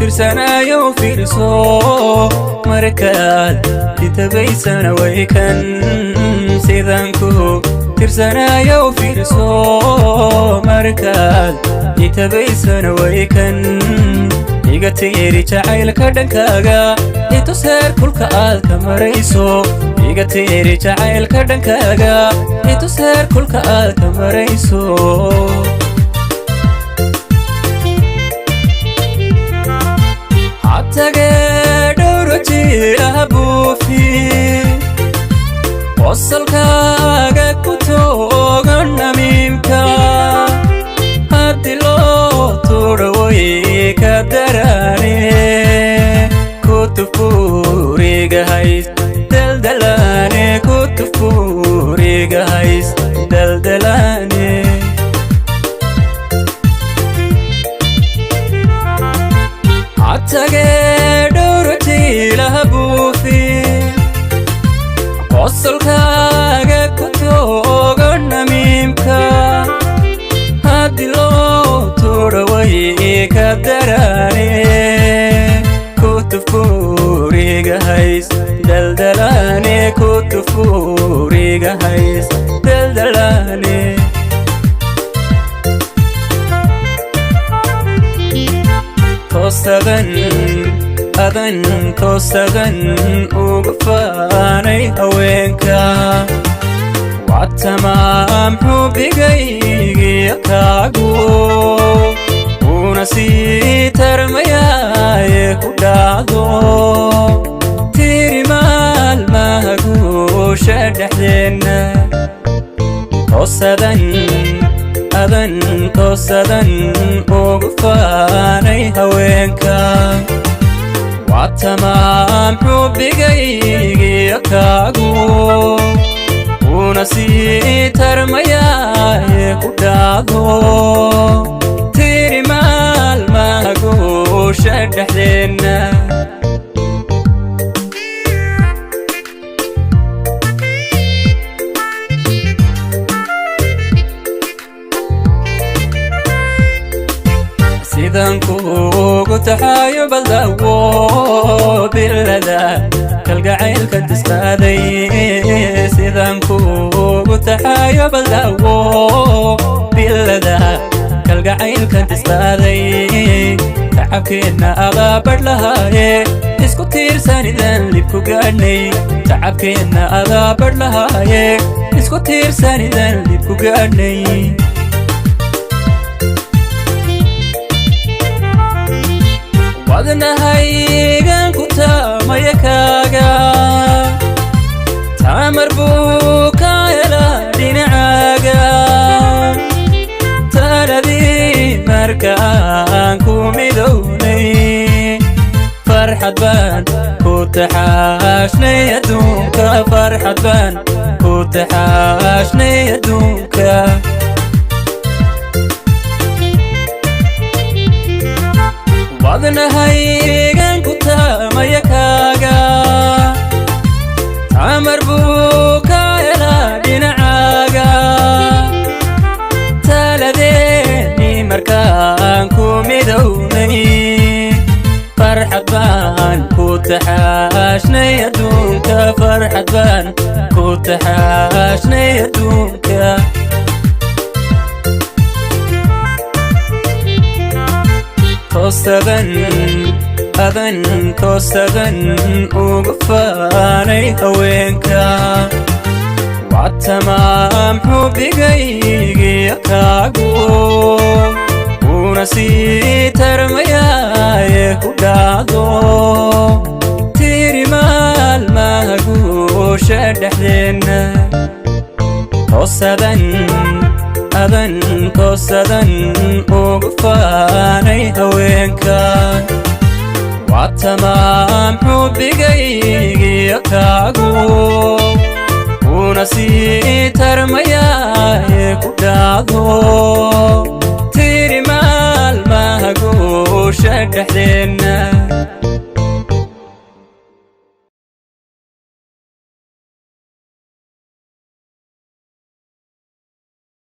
ترسانايو فيرسو مركاد تتبيسنا ويكن سيدانكو ترسانايو فيرسو مركاد تتبيسنا ويكن igatiri jacaylka dhankaaga ituseer kulka aad ka marayso igatiri jacaylka dhankaaga ituseer kulka aad ka marayso atage dhowrji abufi wasalkaaga ku toogan namimka hadilo turaway kadarani kutufuriga hays daldalani kutufuriga hays daldalani atage dhowrji lahabufi wasalkaaga ku toogan namimka hadilo turaway kadarani kutufuriga hays daldalani kutufuriga hays daldalani tosagan adan tosagan ugafanay haweenka وعالتمام حبيقي كاغو ونسيت رمياي كدادو تيري مال ما هقو شدحلنا توسدن أذن توسدن وقفاني هوينكا وعالتمام حبيقي كاغو ونسيت رمياي كدادو تيري مال ما هقو شدحلنا سيدانكو قتحايو بلداو باللذا كالقعيل كدستادي سيدانكو قتحايو بلداو باللذا كالقعيل كدستادي تعبكينا أغابر لهاي اسكو تيرساني ذن لبكو قادني تعبكينا أغابر لهاي اسكو تيرساني ذن لبكو قادني wadnahaygan ku taamayakaaga taamar buu ka hela dhinacaaga taladii markaan ku midownay farxad baan ku taxaashnay adduunka farxad baan ku taxaashnay adduunka wadnahaygan ku taamayakaaga taamar buu ka hela dhinacaaga taladeeni markaan ku midownay farxad baan ku taxaashnay adduunka farxad baan ku taxaashnay adduunka توسدن أذن توسدن وقفاني هوينكا وعالتمام حبيقي كاغو ونسيت رمياي كدادو تيري مال ما هقو شدحلنا توسدن أذن توسدن وقفاني هوينكا وعالتمام حبيقي كاغو ونسيت رمياي كدادو تيري مال ما هقو شدحلنا